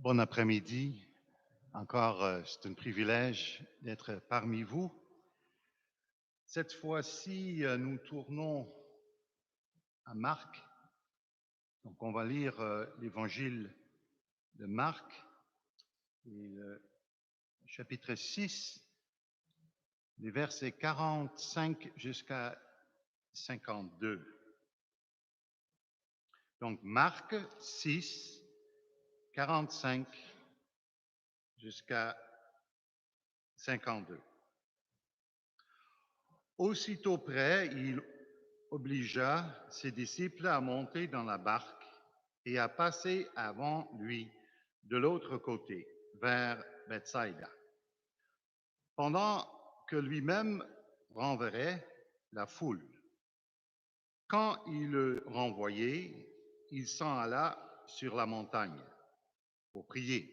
Bon après-midi. Encore, c'est un privilège d'être parmi vous. Cette fois-ci, nous tournons à Marc. Donc, on va lire l'évangile de Marc, et le chapitre 6, les versets 45 jusqu'à 52. Donc, Marc 6, 45 jusqu'à 52. Aussitôt près, il obligea ses disciples à monter dans la barque et à passer avant lui de l'autre côté, vers Bethsaïda, pendant que lui-même renverrait la foule. Quand il le renvoyait, il s'en alla sur la montagne pour prier.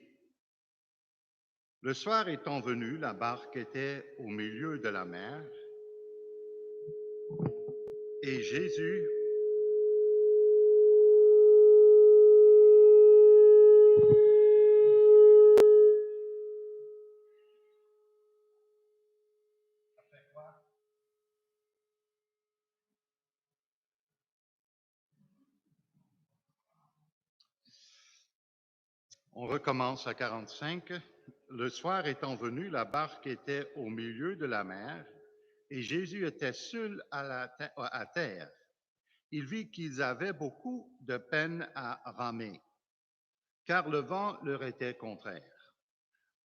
Le soir étant venu, la barque était au milieu de la mer et Jésus On recommence à 45. Le soir étant venu, la barque était au milieu de la mer et Jésus était seul à terre. Il vit qu'ils avaient beaucoup de peine à ramer, car le vent leur était contraire.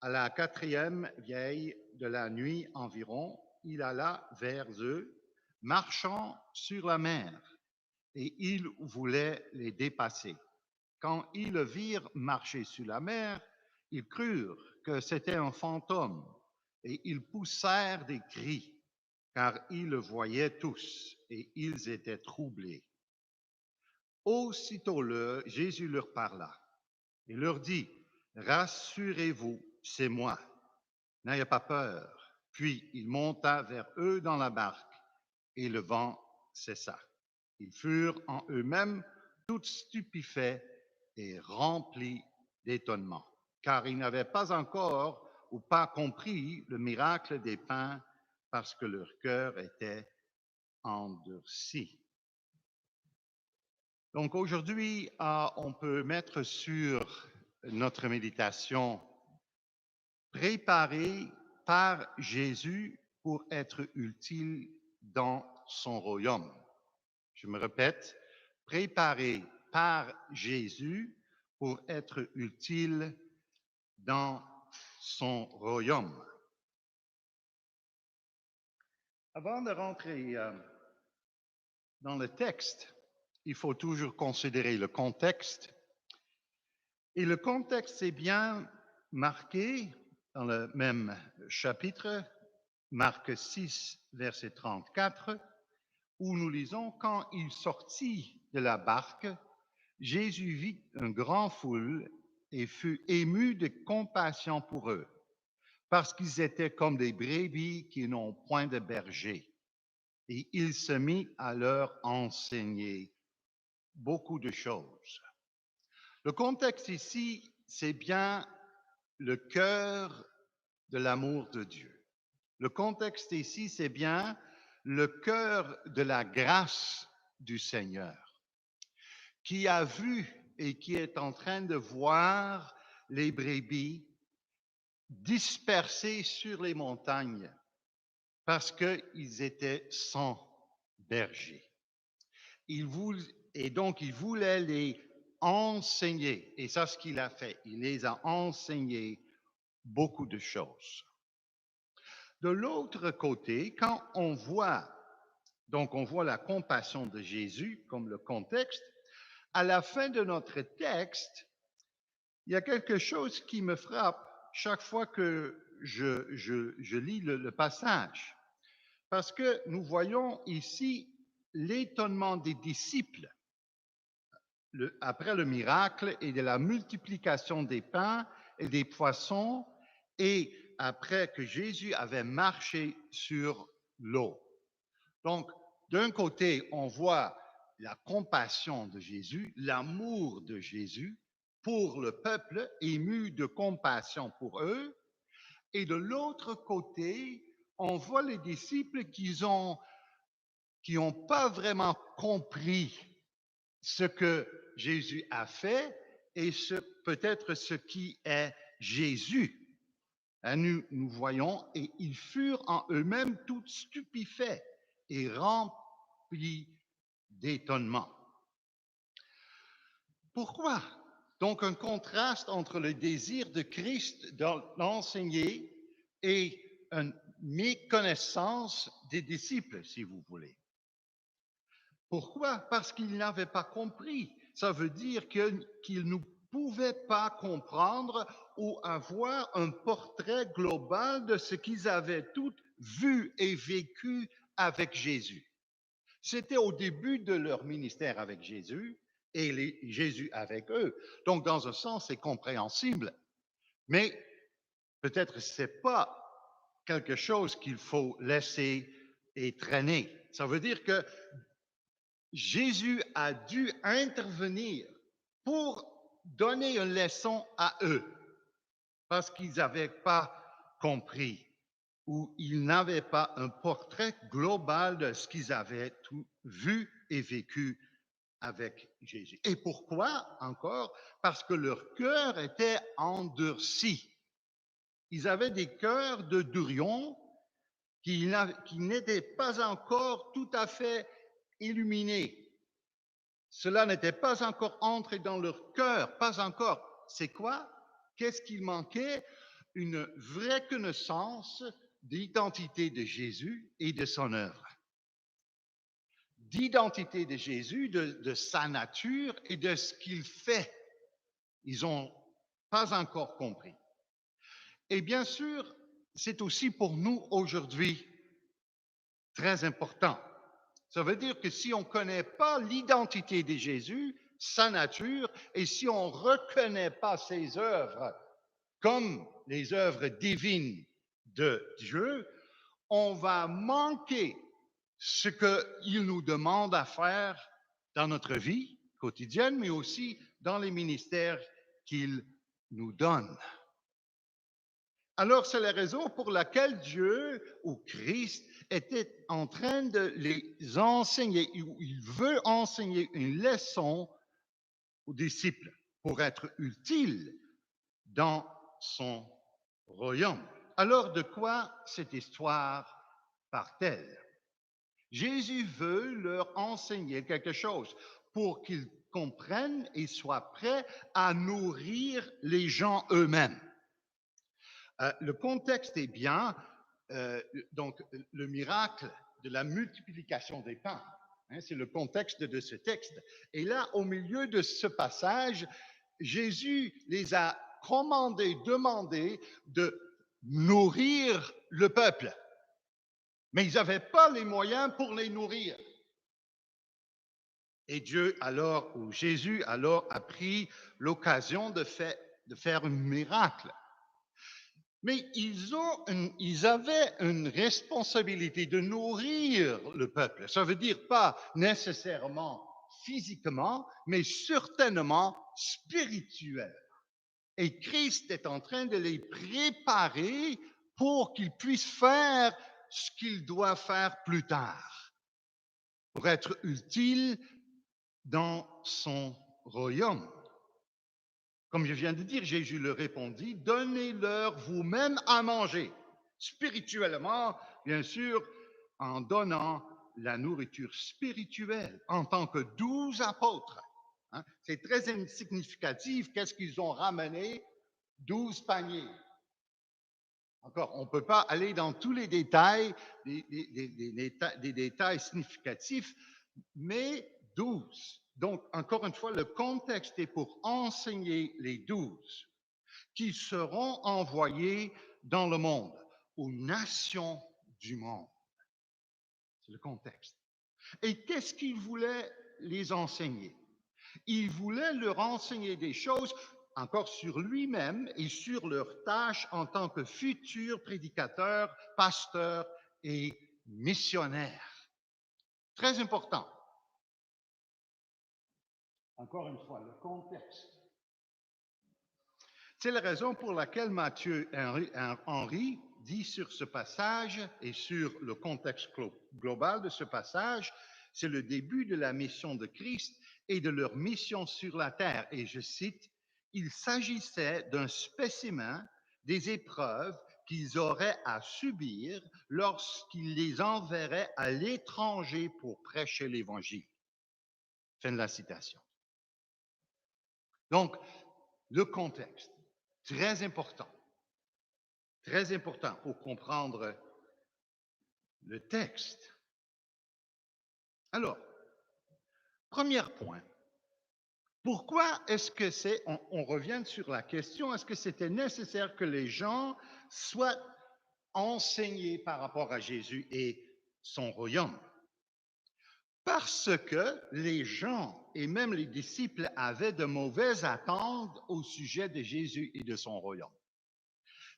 À la quatrième veille de la nuit environ, il alla vers eux, marchant sur la mer, et il voulait les dépasser. Quand ils le virent marcher sur la mer, ils crurent que c'était un fantôme et ils poussèrent des cris, car ils le voyaient tous et ils étaient troublés. Aussitôt Jésus leur parla et leur dit, « Rassurez-vous, c'est moi, n'ayez pas peur. » Puis il monta vers eux dans la barque et le vent cessa. Ils furent en eux-mêmes tout stupéfaits et remplis d'étonnement, car ils n'avaient pas encore ou pas compris le miracle des pains parce que leur cœur était endurci. Donc aujourd'hui, on peut mettre sur notre méditation préparé par Jésus pour être utile dans son royaume. Je me répète, préparé par Jésus pour être utile dans son royaume. Avant de rentrer dans le texte, il faut toujours considérer le contexte. Et le contexte est bien marqué dans le même chapitre, Marc 6, verset 34, où nous lisons, « Quand il sortit de la barque, Jésus vit une grande foule et fut ému de compassion pour eux, parce qu'ils étaient comme des brebis qui n'ont point de berger. Et il se mit à leur enseigner beaucoup de choses. » Le contexte ici, c'est bien le cœur de l'amour de Dieu. Le contexte ici, c'est bien le cœur de la grâce du Seigneur, qui a vu et qui est en train de voir les brebis dispersées sur les montagnes parce qu'ils étaient sans berger. Et donc, il voulait les enseigner. Et ça, ce qu'il a fait, il les a enseignés beaucoup de choses. De l'autre côté, quand on voit la compassion de Jésus comme le contexte, à la fin de notre texte, il y a quelque chose qui me frappe chaque fois que je lis le passage. Parce que nous voyons ici l'étonnement des disciples après le miracle et de la multiplication des pains et des poissons, et après que Jésus avait marché sur l'eau. Donc, d'un côté, on voit la compassion de Jésus, l'amour de Jésus pour le peuple, ému de compassion pour eux. Et de l'autre côté, on voit les disciples qui n'ont pas vraiment compris ce que Jésus a fait et peut-être ce qui est Jésus. Nous voyons, et ils furent en eux-mêmes tout stupéfaits et remplis d'étonnement. Pourquoi? Donc un contraste entre le désir de Christ d'enseigner et une méconnaissance des disciples, si vous voulez. Pourquoi? Parce qu'ils n'avaient pas compris. Ça veut dire qu'ils ne pouvaient pas comprendre ou avoir un portrait global de ce qu'ils avaient tous vu et vécu avec Jésus. C'était au début de leur ministère avec Jésus et Jésus avec eux. Donc, dans un sens, c'est compréhensible. Mais peut-être ce n'est pas quelque chose qu'il faut laisser et traîner. Ça veut dire que Jésus a dû intervenir pour donner une leçon à eux parce qu'ils n'avaient pas compris ou ils n'avaient pas un portrait global de ce qu'ils avaient tout vu et vécu avec Jésus. Et pourquoi encore? Parce que leur cœur était endurci. Ils avaient des cœurs de durions qui n'étaient pas encore tout à fait illuminés. Cela n'était pas encore entré dans leur cœur, pas encore. C'est quoi? Qu'est-ce qu'il manquait? Une vraie connaissance de l'identité de Jésus et de son œuvre. D'identité de Jésus, de sa nature et de ce qu'il fait. Ils n'ont pas encore compris. Et bien sûr, c'est aussi pour nous aujourd'hui très important. Ça veut dire que si on ne connaît pas l'identité de Jésus, sa nature, et si on ne reconnaît pas ses œuvres comme les œuvres divines de Dieu, on va manquer ce qu'il nous demande à faire dans notre vie quotidienne, mais aussi dans les ministères qu'il nous donne. Alors, c'est la raison pour laquelle Dieu ou Christ était en train de les enseigner, il veut enseigner une leçon aux disciples pour être utile dans son royaume. Alors, de quoi cette histoire part-elle? Jésus veut leur enseigner quelque chose pour qu'ils comprennent et soient prêts à nourrir les gens eux-mêmes. Le contexte est bien, donc le miracle de la multiplication des pains. C'est le contexte de ce texte. Et là, au milieu de ce passage, Jésus les a demandé de nourrir le peuple. Mais ils n'avaient pas les moyens pour les nourrir. Et Jésus alors a pris l'occasion de faire un miracle. Mais ils avaient une responsabilité de nourrir le peuple. Ça veut dire pas nécessairement physiquement, mais certainement spirituellement. Et Christ est en train de les préparer pour qu'ils puissent faire ce qu'ils doivent faire plus tard, pour être utiles dans son royaume. Comme je viens de dire, Jésus leur répondit, donnez-leur vous-même à manger, spirituellement, bien sûr, en donnant la nourriture spirituelle en tant que 12 apôtres. C'est très significatif. Qu'est-ce qu'ils ont ramené? 12 paniers. Encore, on ne peut pas aller dans tous les détails, des détails significatifs, mais 12. Donc, encore une fois, le contexte est pour enseigner les 12 qui seront envoyés dans le monde, aux nations du monde. C'est le contexte. Et qu'est-ce qu'il voulait les enseigner? Il voulait leur enseigner des choses encore sur lui-même et sur leur tâche en tant que futurs prédicateurs, pasteurs et missionnaires. Très important. Encore une fois, le contexte. C'est la raison pour laquelle Matthieu Henry dit sur ce passage et sur le contexte global de ce passage, c'est le début de la mission de Christ et de leur mission sur la terre. Et je cite, il s'agissait d'un spécimen des épreuves qu'ils auraient à subir lorsqu'il les enverrait à l'étranger pour prêcher l'Évangile. Fin de la citation. Donc, le contexte, très important pour comprendre le texte. Alors, premier point, pourquoi est-ce que on revient sur la question, est-ce que c'était nécessaire que les gens soient enseignés par rapport à Jésus et son royaume? Parce que les gens et même les disciples avaient de mauvaises attentes au sujet de Jésus et de son royaume.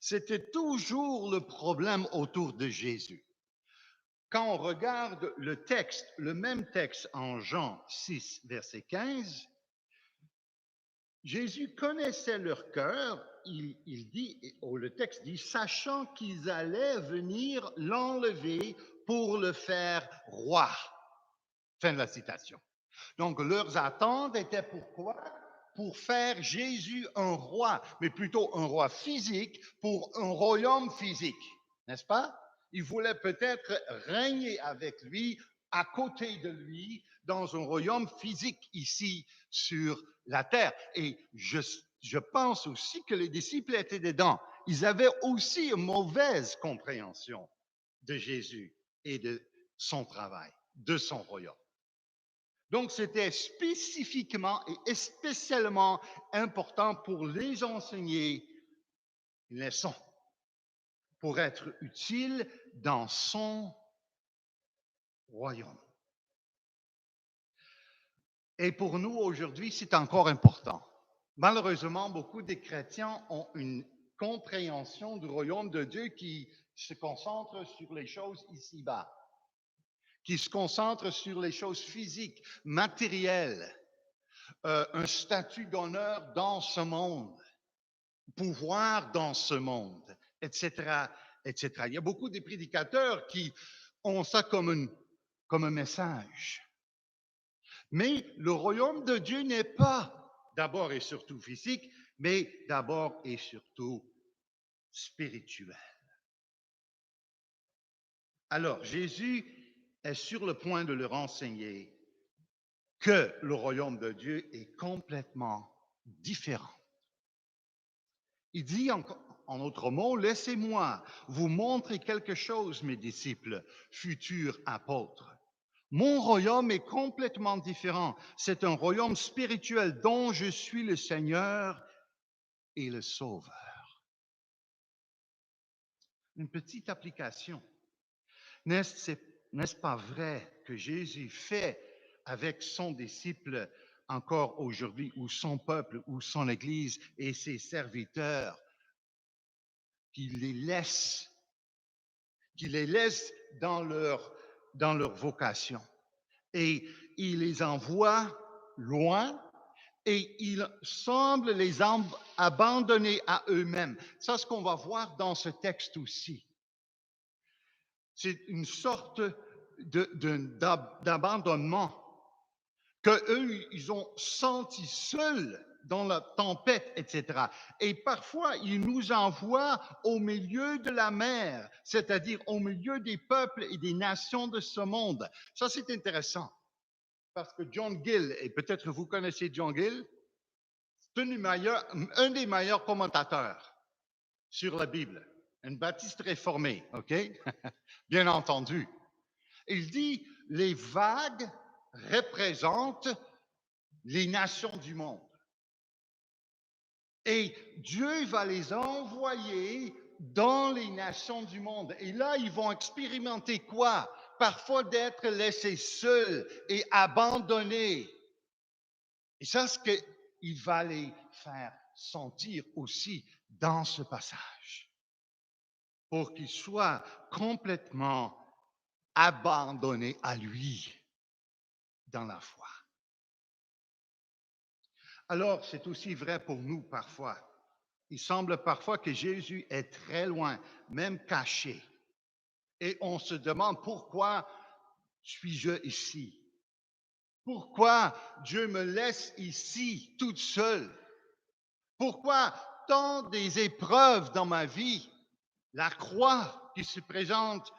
C'était toujours le problème autour de Jésus. Quand on regarde le texte, le même texte en Jean 6, verset 15, Jésus connaissait leur cœur, il dit, le texte dit, sachant qu'ils allaient venir l'enlever pour le faire roi. Fin de la citation. Donc, leurs attentes étaient pourquoi? Pour faire Jésus un roi, mais plutôt un roi physique pour un royaume physique, n'est-ce pas? Ils voulaient peut-être régner avec lui, à côté de lui, dans un royaume physique ici sur la terre. Et je pense aussi que les disciples étaient dedans. Ils avaient aussi une mauvaise compréhension de Jésus et de son travail, de son royaume. Donc, c'était spécifiquement et spécialement important pour les enseigner une leçon, pour être utile dans son royaume. Et pour nous, aujourd'hui, c'est encore important. Malheureusement, beaucoup de chrétiens ont une compréhension du royaume de Dieu qui se concentre sur les choses ici-bas, qui se concentre sur les choses physiques, matérielles, un statut d'honneur dans ce monde, pouvoir dans ce monde, etc., etc. Il y a beaucoup de prédicateurs qui ont ça comme un message. Mais le royaume de Dieu n'est pas d'abord et surtout physique, mais d'abord et surtout spirituel. Alors, Jésus est sur le point de leur enseigner que le royaume de Dieu est complètement différent. Il dit en autres mots, laissez-moi vous montrer quelque chose, mes disciples, futurs apôtres. Mon royaume est complètement différent. C'est un royaume spirituel dont je suis le Seigneur et le Sauveur. Une petite application. N'est-ce pas vrai que Jésus fait avec son disciple encore aujourd'hui, ou son peuple, ou son Église et ses serviteurs, qu'il les laisse dans leur vocation. Et il les envoie loin et il semble les abandonner à eux-mêmes. Ça, c'est ce qu'on va voir dans ce texte aussi. C'est une sorte d'abandonnement qu'eux, ils ont senti seuls dans la tempête, etc. Et parfois, il nous envoie au milieu de la mer, c'est-à-dire au milieu des peuples et des nations de ce monde. Ça, c'est intéressant, parce que John Gill, et peut-être vous connaissez John Gill, c'est un des meilleurs commentateurs sur la Bible, un baptiste réformé, OK? Bien entendu. Il dit, les vagues représentent les nations du monde. Et Dieu va les envoyer dans les nations du monde. Et là, ils vont expérimenter quoi? Parfois d'être laissés seuls et abandonnés. Et ça, c'est ce qu'il va les faire sentir aussi dans ce passage. Pour qu'ils soient complètement abandonnés à lui dans la foi. Alors, c'est aussi vrai pour nous parfois. il semble parfois que Jésus est très loin, même caché. Et on se demande pourquoi suis-je ici? Pourquoi Dieu me laisse ici toute seule? Pourquoi tant des épreuves dans ma vie? La croix qui se présente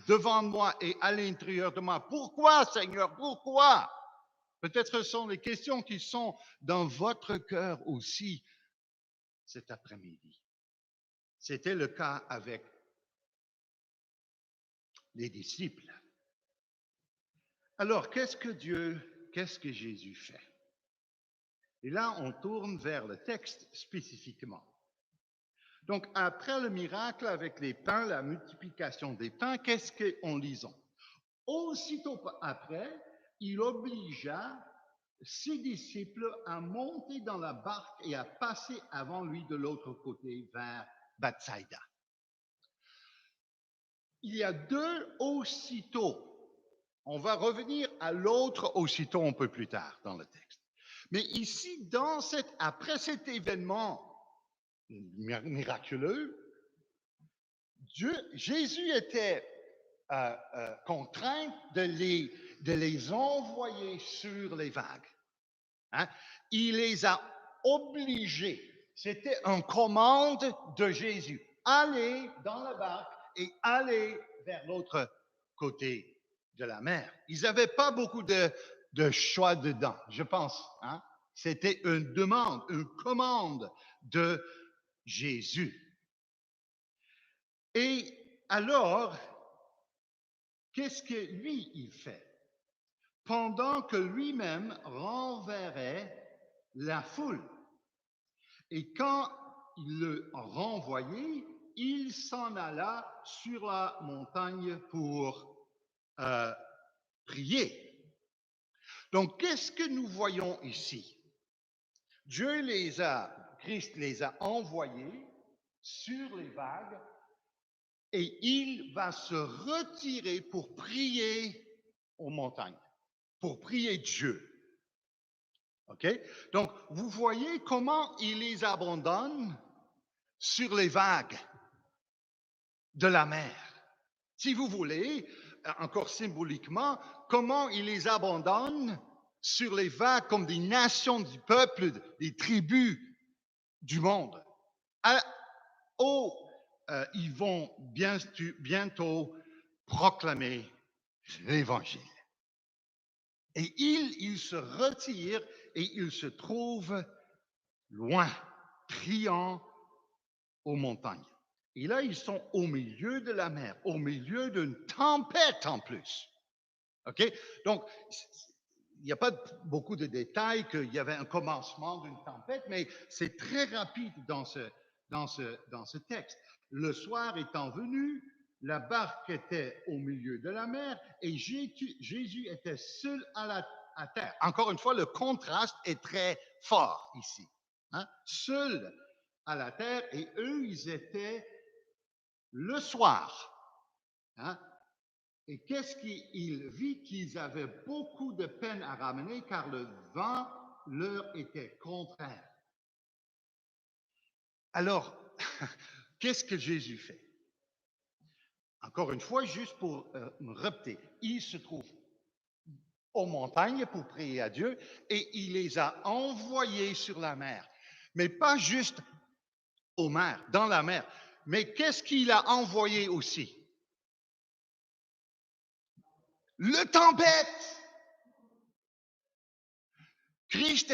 devant moi et à l'intérieur de moi. Pourquoi, Seigneur? Pourquoi? Peut-être ce sont les questions qui sont dans votre cœur aussi cet après-midi. C'était le cas avec les disciples. Alors, qu'est-ce que Jésus fait? Et là, on tourne vers le texte spécifiquement. Donc, après le miracle avec les pains, la multiplication des pains, qu'est-ce qu'on lisons? Aussitôt après, il obligea ses disciples à monter dans la barque et à passer avant lui de l'autre côté vers Bethsaïda. Il y a deux aussitôt. On va revenir à l'autre aussitôt un peu plus tard dans le texte. Mais ici, après cet événement miraculeux, Jésus était contraint de les envoyer sur les vagues. Hein? Il les a obligés. C'était une commande de Jésus. Allez dans la barque et allez vers l'autre côté de la mer. Ils n'avaient pas beaucoup de choix dedans, je pense. Hein? C'était une demande, une commande de Jésus. Et alors, qu'est-ce que lui, il fait? Pendant que lui-même renverrait la foule. Et quand il le renvoyait, il s'en alla sur la montagne pour prier. Donc, qu'est-ce que nous voyons ici? Christ les a envoyés sur les vagues et il va se retirer pour prier aux montagnes, pour prier Dieu. OK? Donc, vous voyez comment il les abandonne sur les vagues de la mer. Si vous voulez, encore symboliquement, comment il les abandonne sur les vagues comme des nations du peuple, des tribus du monde. Ils vont bientôt proclamer l'Évangile. Et il se retire et il se trouve loin, priant aux montagnes. Et là, ils sont au milieu de la mer, au milieu d'une tempête en plus. OK? Donc, il n'y a pas beaucoup de détails qu'il y avait un commencement d'une tempête, mais c'est très rapide dans ce texte. Le soir étant venu, la barque était au milieu de la mer et Jésus était seul à terre. Encore une fois, le contraste est très fort ici. Hein? Seul à la terre et eux, ils étaient le soir. Hein? Et qu'est-ce qu'il vit? Qu'ils avaient beaucoup de peine à ramener car le vent leur était contraire. Alors, qu'est-ce que Jésus fait? Encore une fois, juste pour me répéter, il se trouve aux montagnes pour prier à Dieu et il les a envoyés sur la mer. Mais pas juste aux mers, dans la mer. Mais qu'est-ce qu'il a envoyé aussi? Le tempête. Christ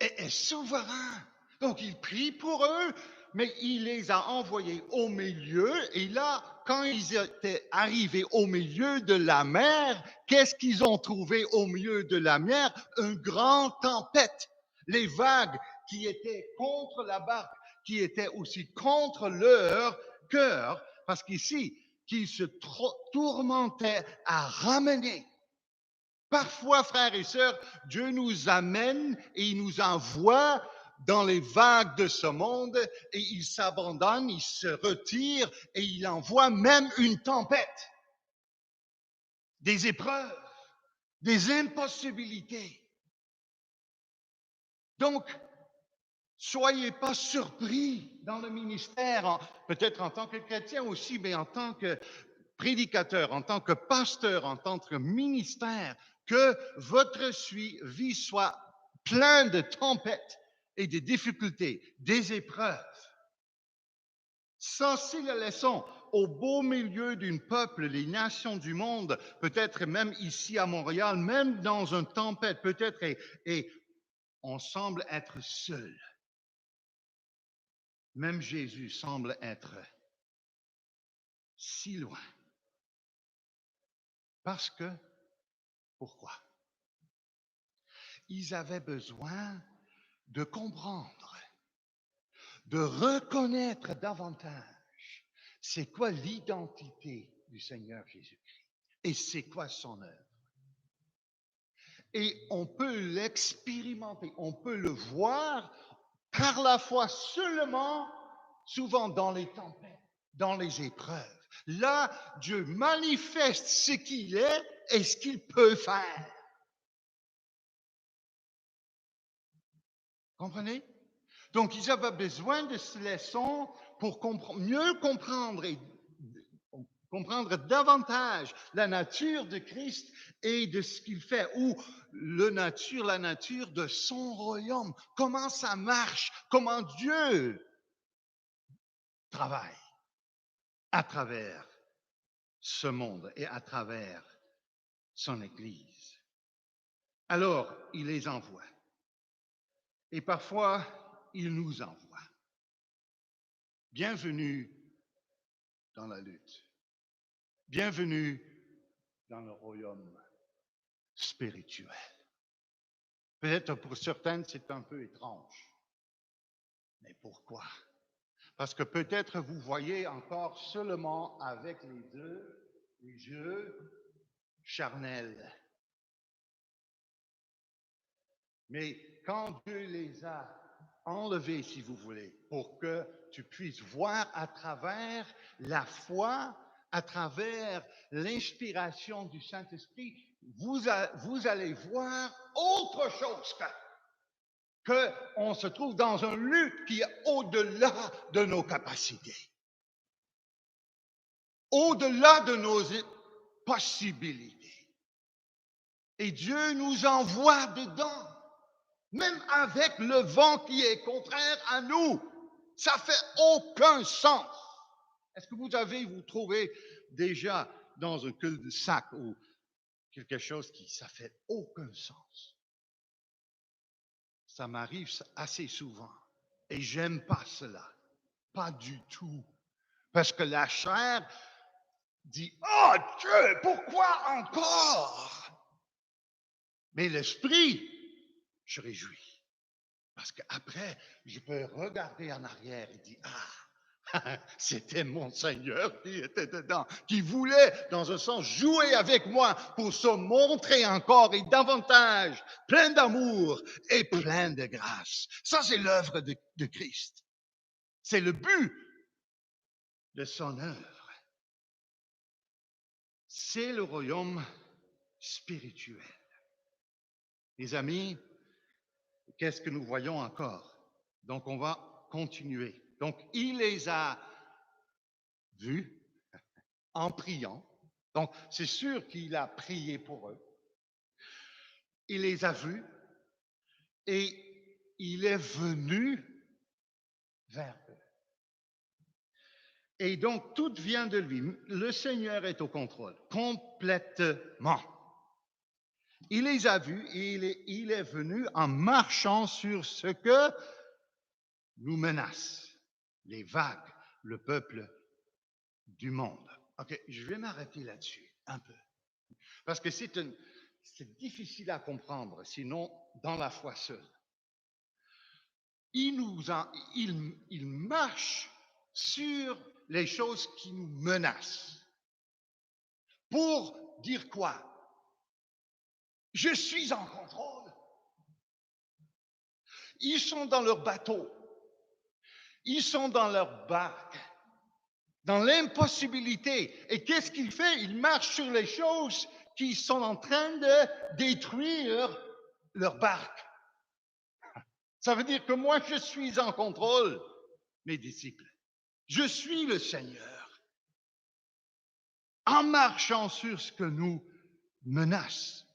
est souverain. Donc, il prie pour eux, mais il les a envoyés au milieu. Et là, quand ils étaient arrivés au milieu de la mer, qu'est-ce qu'ils ont trouvé au milieu de la mer? Une grande tempête. Les vagues qui étaient contre la barque, qui étaient aussi contre leur cœur, parce qu'ici, qu'ils se tourmentaient à ramener. Parfois, frères et sœurs, Dieu nous amène et il nous envoie dans les vagues de ce monde et il s'abandonne, il se retire et il envoie même une tempête, des épreuves, des impossibilités. Donc, Soyez pas surpris dans le ministère, peut-être en tant que chrétien aussi, mais en tant que prédicateur, en tant que pasteur, en tant que ministère, que votre vie soit plein de tempêtes et de difficultés, des épreuves. Ça, c'est la leçon. Au beau milieu d'un peuple, les nations du monde, peut-être même ici à Montréal, même dans une tempête, peut-être, et on semble être seul. Même Jésus semble être si loin. Parce que, pourquoi? Ils avaient besoin de comprendre, de reconnaître davantage c'est quoi l'identité du Seigneur Jésus-Christ et c'est quoi son œuvre. Et on peut l'expérimenter, on peut le voir par la foi seulement, souvent dans les tempêtes, dans les épreuves. Là, Dieu manifeste ce qu'il est et ce qu'il peut faire. Comprenez? Donc, ils avaient besoin de ce leçon pour mieux comprendre et comprendre davantage la nature de Christ et de ce qu'il fait, ou la nature de son royaume, comment ça marche, comment Dieu travaille à travers ce monde et à travers son Église. Alors, il les envoie. Et parfois, il nous envoie. Bienvenue dans la lutte. Bienvenue dans le royaume spirituel. Peut-être pour certaines, c'est un peu étrange. Mais pourquoi? Parce que peut-être vous voyez encore seulement avec les jeux charnels. Mais quand Dieu les a enlevés, si vous voulez, pour que tu puisses voir à travers la foi, à travers l'inspiration du Saint-Esprit, vous allez voir autre chose qu'on se trouve dans une lutte qui est au-delà de nos capacités, au-delà de nos possibilités. Et Dieu nous envoie dedans, même avec le vent qui est contraire à nous. Ça fait aucun sens. Est-ce que vous trouvez déjà dans un cul-de-sac ou quelque chose qui ça fait aucun sens? Ça m'arrive assez souvent et j'aime pas cela, pas du tout, parce que la chair dit oh Dieu, pourquoi encore? Mais l'esprit je réjouis parce qu'après je peux regarder en arrière et dire c'était mon Seigneur qui était dedans, qui voulait, dans un sens, jouer avec moi pour se montrer encore et davantage plein d'amour et plein de grâce. Ça, c'est l'œuvre de Christ. C'est le but de son œuvre. C'est le royaume spirituel. Les amis, qu'est-ce que nous voyons encore? Donc, on va continuer. Donc, il les a vus en priant. Donc, c'est sûr qu'il a prié pour eux. Il les a vus et il est venu vers eux. Et donc, tout vient de lui. Le Seigneur est au contrôle, complètement. Il les a vus et il est venu en marchant sur ce que nous menace, les vagues, le peuple du monde. OK, je vais m'arrêter là-dessus un peu. Parce que c'est difficile à comprendre, sinon dans la foi seule. Il marche sur les choses qui nous menacent. Pour dire quoi? Je suis en contrôle. Ils sont dans leur bateau. Ils sont dans leur barque. Dans l'impossibilité. Et qu'est-ce qu'il fait? Il marche sur les choses qui sont en train de détruire leur barque. Ça veut dire que moi, je suis en contrôle, mes disciples. Je suis le Seigneur. En marchant sur ce que nous menace,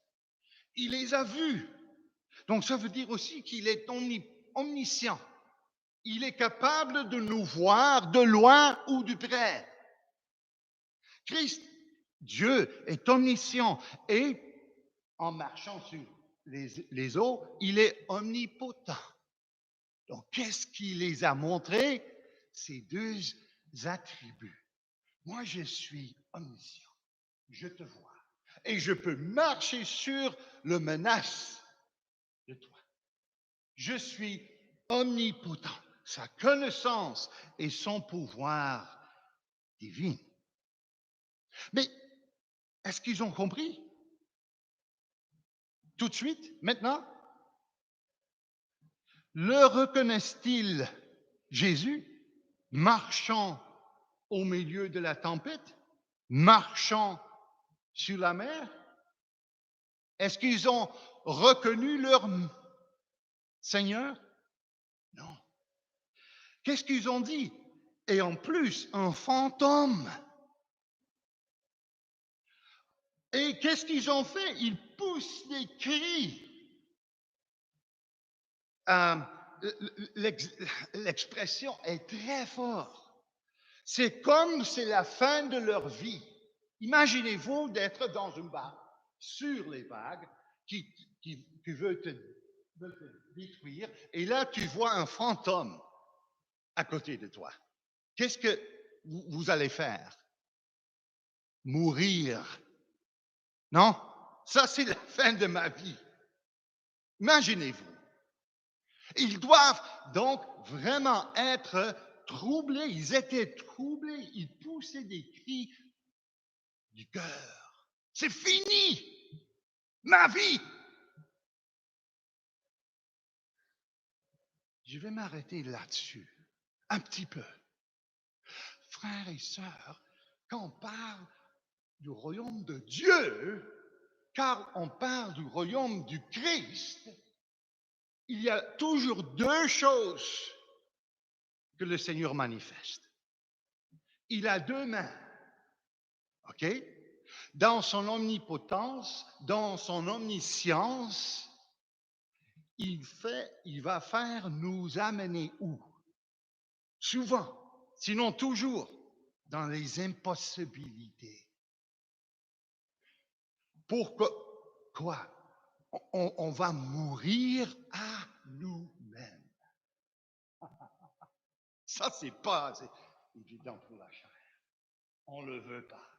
il les a vus. Donc ça veut dire aussi qu'il est omniscient. Il est capable de nous voir de loin ou de près. Christ, Dieu, est omniscient et en marchant sur les eaux, il est omnipotent. Donc, qu'est-ce qui les a montrés? Ces deux attributs. Moi, je suis omniscient. Je te vois. Et je peux marcher sur le menace de toi. Je suis omnipotent. Sa connaissance et son pouvoir divin. Mais est-ce qu'ils ont compris? Tout de suite, maintenant? Le reconnaissent-ils Jésus marchant au milieu de la tempête, marchant sur la mer? Est-ce qu'ils ont reconnu leur Seigneur? Non. Qu'est-ce qu'ils ont dit? Et en plus, un fantôme. Et qu'est-ce qu'ils ont fait? Ils poussent des cris. Euh, L'expression est très forte. C'est comme c'est la fin de leur vie. Imaginez-vous d'être dans une barque sur les vagues qui veut te détruire et là tu vois un fantôme à côté de toi. Qu'est-ce que vous allez faire? Mourir. Non? Ça, c'est la fin de ma vie. Imaginez-vous. Ils doivent donc vraiment être troublés. Ils étaient troublés. Ils poussaient des cris du cœur. C'est fini, ma vie. Je vais m'arrêter là-dessus un petit peu. Frères et sœurs, quand on parle du royaume de Dieu, car on parle du royaume du Christ, il y a toujours deux choses que le Seigneur manifeste. Il a deux mains, OK? Dans son omnipotence, dans son omniscience, il va faire nous amener où? Souvent, sinon toujours, dans les impossibilités. Pourquoi? Quoi? On va mourir à nous-mêmes. Ça, c'est pas évident pour la chair. On ne le veut pas.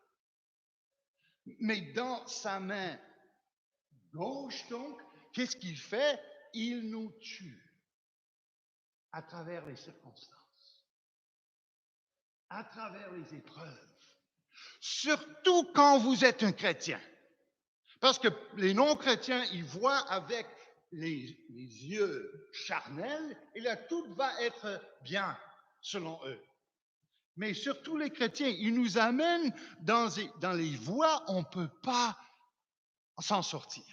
Mais dans sa main gauche, donc, qu'est-ce qu'il fait? Il nous tue à travers les circonstances, à travers les épreuves. Surtout quand vous êtes un chrétien. Parce que les non-chrétiens, ils voient avec les yeux charnels et là, tout va être bien selon eux. Mais surtout les chrétiens, ils nous amènent dans les voies où on ne peut pas s'en sortir.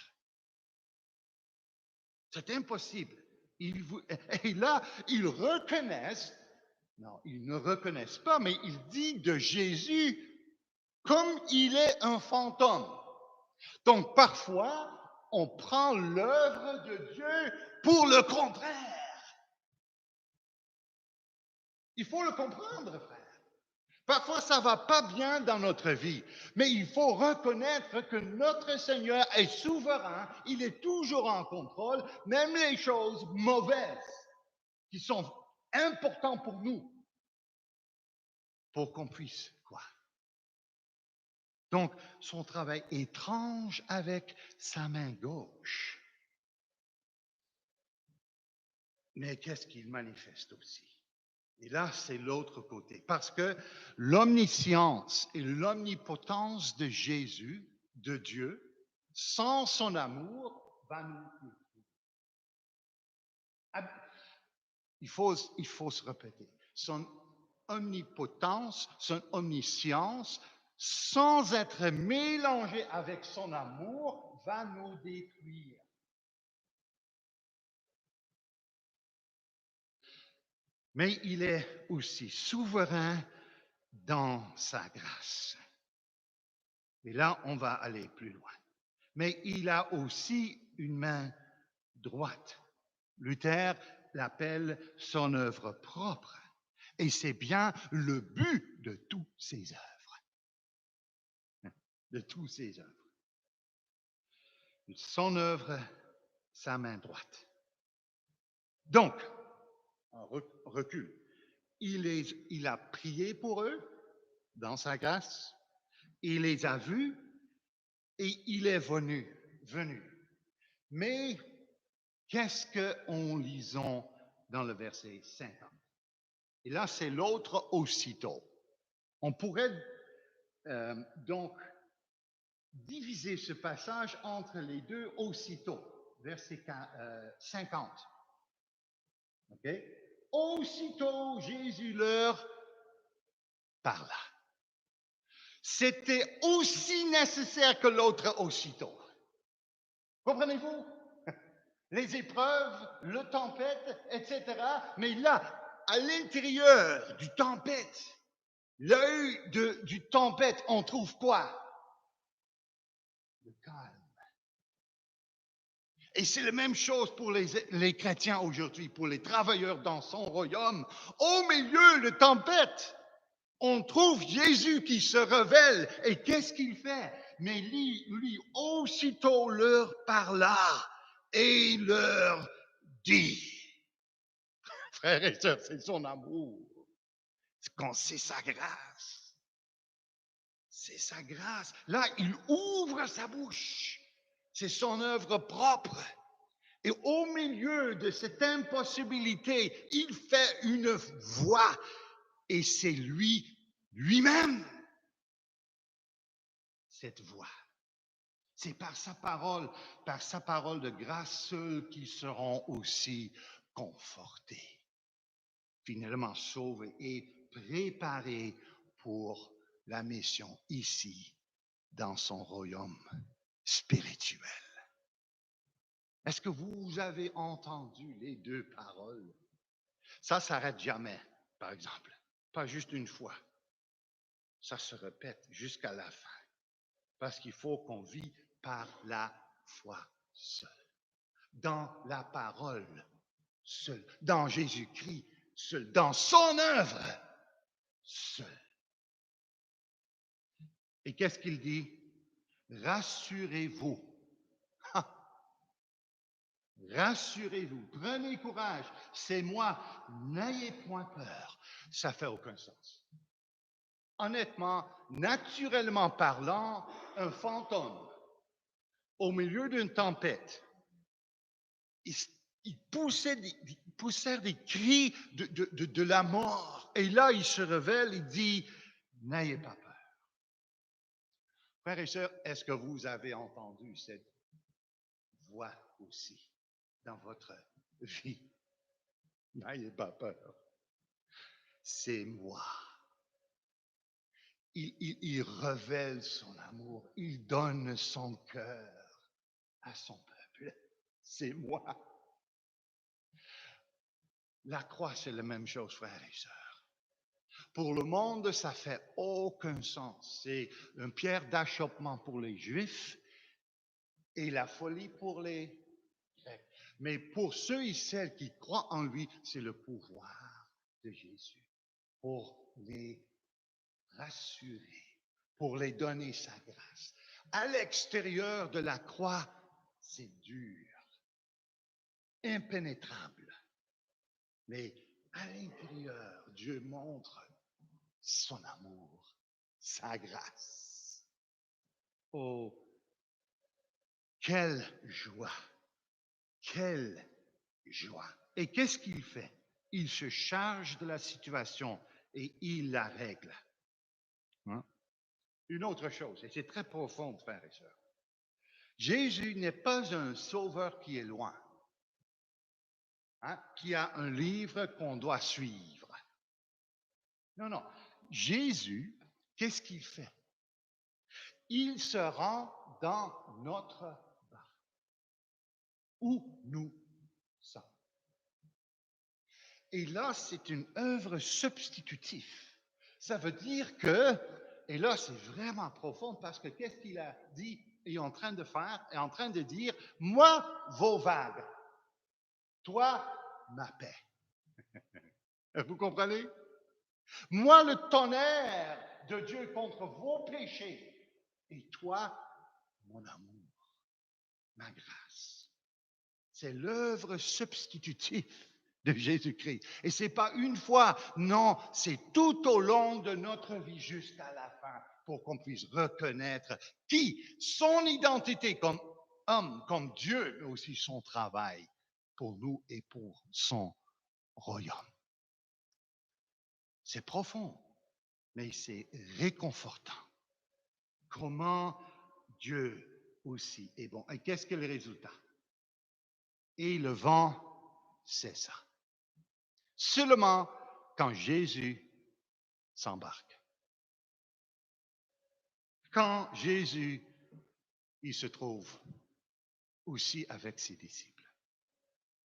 C'est impossible. Et là, ils reconnaissent, non, ils ne reconnaissent pas, mais ils disent de Jésus comme il est un fantôme. Donc parfois, on prend l'œuvre de Dieu pour le contraire. Il faut le comprendre, frère. Parfois, ça ne va pas bien dans notre vie, mais il faut reconnaître que notre Seigneur est souverain, il est toujours en contrôle, même les choses mauvaises qui sont importantes pour nous, pour qu'on puisse quoi? Donc, son travail étrange avec sa main gauche. Mais qu'est-ce qu'il manifeste aussi? Et là, c'est l'autre côté. Parce que l'omniscience et l'omnipotence de Jésus, de Dieu, sans son amour, va nous détruire. Il faut se répéter. Son omnipotence, son omniscience, sans être mélangé avec son amour, va nous détruire. mais il est aussi souverain dans sa grâce. Et là, on va aller plus loin. Mais il a aussi une main droite. Luther l'appelle son œuvre propre. Et c'est bien le but de toutes ses œuvres. De toutes ses œuvres. Son œuvre, sa main droite. Donc, on recule. Il a prié pour eux dans sa grâce. Il les a vus et il est venu. Mais qu'est-ce qu'on lisons dans le verset 50? Et là, c'est l'autre aussitôt. On pourrait donc diviser ce passage entre les deux aussitôt, verset 50. OK? Aussitôt, Jésus leur parla. C'était aussi nécessaire que l'autre aussitôt. Comprenez-vous? Les épreuves, le tempête, etc. Mais là, à l'intérieur du tempête, l'œil du tempête, on trouve quoi? Le calme. Et c'est la même chose pour les chrétiens aujourd'hui, pour les travailleurs dans son royaume. Au milieu de tempête, on trouve Jésus qui se révèle. Et qu'est-ce qu'il fait? Mais lui aussitôt leur parla et leur dit. Frères et sœurs, c'est son amour. C'est sa grâce. C'est sa grâce. Là, il ouvre sa bouche. C'est son œuvre propre. Et au milieu de cette impossibilité, il fait une voix. Et c'est lui-même, cette voix. C'est par sa parole de grâce seuls qui seront aussi confortés, finalement sauvés et préparés pour la mission ici, dans son royaume spirituel. Est-ce que vous avez entendu les deux paroles? Ça s'arrête jamais, par exemple. Pas juste une fois. Ça se répète jusqu'à la fin. Parce qu'il faut qu'on vit par la foi seule. Dans la parole seule. Dans Jésus-Christ seul. Dans son œuvre seul. Et qu'est-ce qu'il dit? Rassurez-vous. Rassurez-vous, prenez courage, c'est moi, n'ayez point peur. Ça fait aucun sens. Honnêtement, naturellement parlant, un fantôme, au milieu d'une tempête, il poussait des cris de la mort. Et là, il se révèle, il dit, n'ayez pas peur. Frères et sœurs, est-ce que vous avez entendu cette voix aussi dans votre vie? N'ayez pas peur. C'est moi. Il révèle son amour. Il donne son cœur à son peuple. C'est moi. La croix, c'est la même chose, frères et sœurs. Pour le monde, ça fait aucun sens. C'est une pierre d'achoppement pour les Juifs et la folie pour les Grecs. Mais pour ceux et celles qui croient en lui, c'est le pouvoir de Jésus pour les rassurer, pour les donner sa grâce. À l'extérieur de la croix, c'est dur, impénétrable. Mais à l'intérieur, Dieu montre son amour, sa grâce. Oh, quelle joie! Quelle joie! Et qu'est-ce qu'il fait? Il se charge de la situation et il la règle. Hein? Une autre chose, et c'est très profond, frères et sœurs. Jésus n'est pas un sauveur qui est loin, qui a un livre qu'on doit suivre. Non, non. Jésus, qu'est-ce qu'il fait? Il se rend dans notre barque, où nous sommes. Et là, c'est une œuvre substitutive. Ça veut dire que, et là, c'est vraiment profond parce que qu'est-ce qu'il a dit et est en train de faire, est en train de dire, moi, vos vagues, toi, ma paix. Vous comprenez? Moi, le tonnerre de Dieu contre vos péchés, et toi, mon amour, ma grâce. C'est l'œuvre substitutive de Jésus-Christ. Et ce n'est pas une fois, non, c'est tout au long de notre vie jusqu'à la fin pour qu'on puisse reconnaître son identité comme homme, comme Dieu, mais aussi son travail pour nous et pour son royaume. C'est profond, mais c'est réconfortant. Comment Dieu aussi est bon. Et qu'est-ce que le résultat? Et le vent cessa. Seulement quand Jésus s'embarque. Quand Jésus, il se trouve aussi avec ses disciples.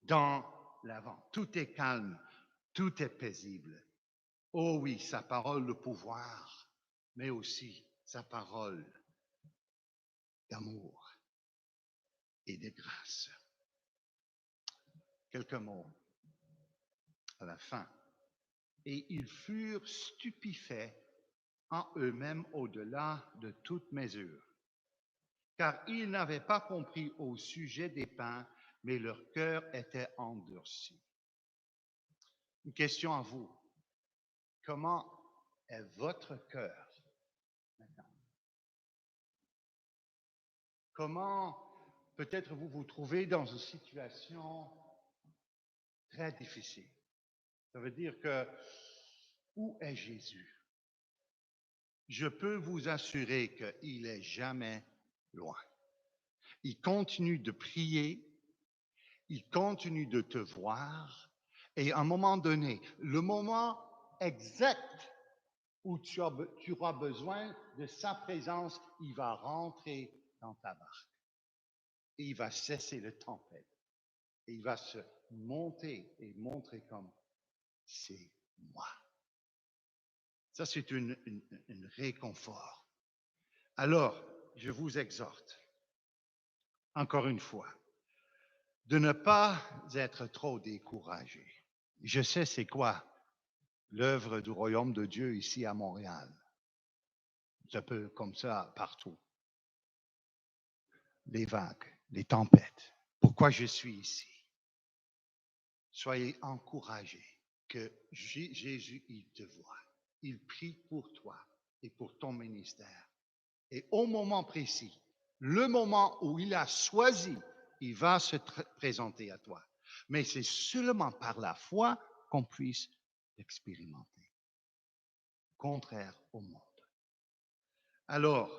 Dans l'avant, tout est calme, tout est paisible. Oh oui, sa parole de pouvoir, mais aussi sa parole d'amour et de grâce. Quelques mots à la fin. Et ils furent stupéfaits en eux-mêmes au-delà de toute mesure, car ils n'avaient pas compris au sujet des pains, mais leur cœur était endurci. Une question à vous. Comment est votre cœur maintenant? Comment peut-être vous vous trouvez dans une situation très difficile? Ça veut dire que où est Jésus? Je peux vous assurer qu'il est jamais loin. Il continue de prier, il continue de te voir, et à un moment donné, le moment exact où tu auras besoin de sa présence, il va rentrer dans ta barque. Et il va cesser le tempête. Et il va se monter et montrer comme c'est moi. Ça, c'est une réconfort. Alors, je vous exhorte, encore une fois, de ne pas être trop découragé. Je sais c'est quoi l'œuvre du royaume de Dieu ici à Montréal. C'est un peu comme ça partout. Les vagues, les tempêtes. Pourquoi je suis ici? Soyez encouragés que Jésus, il te voit. Il prie pour toi et pour ton ministère. Et au moment précis, le moment où il a choisi, il va se présenter à toi. Mais c'est seulement par la foi qu'on puisse l'expérimenter. Contraire au monde. Alors,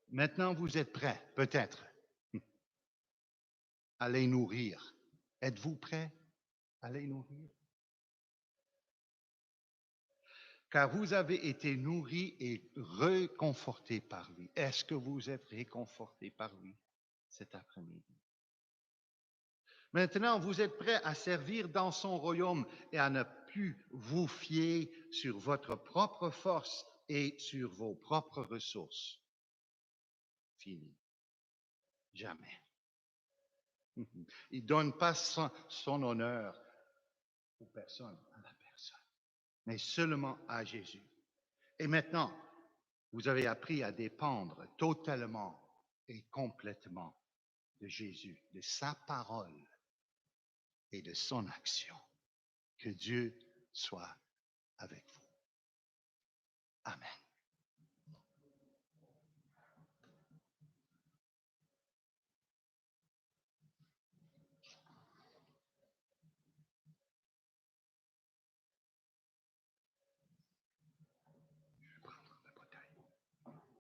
maintenant vous êtes prêts, peut-être, à les nourrir. Êtes-vous prêts à les nourrir? Car vous avez été nourris et réconfortés par lui. Est-ce que vous êtes réconfortés par lui cet après-midi? Maintenant, vous êtes prêts à servir dans son royaume et à ne plus vous fier sur votre propre force et sur vos propres ressources. Fini. Jamais. Il ne donne pas son honneur aux personnes, à la personne, mais seulement à Jésus. Et maintenant, vous avez appris à dépendre totalement et complètement de Jésus, de sa parole et de son action. Que Dieu soit avec vous. Amen.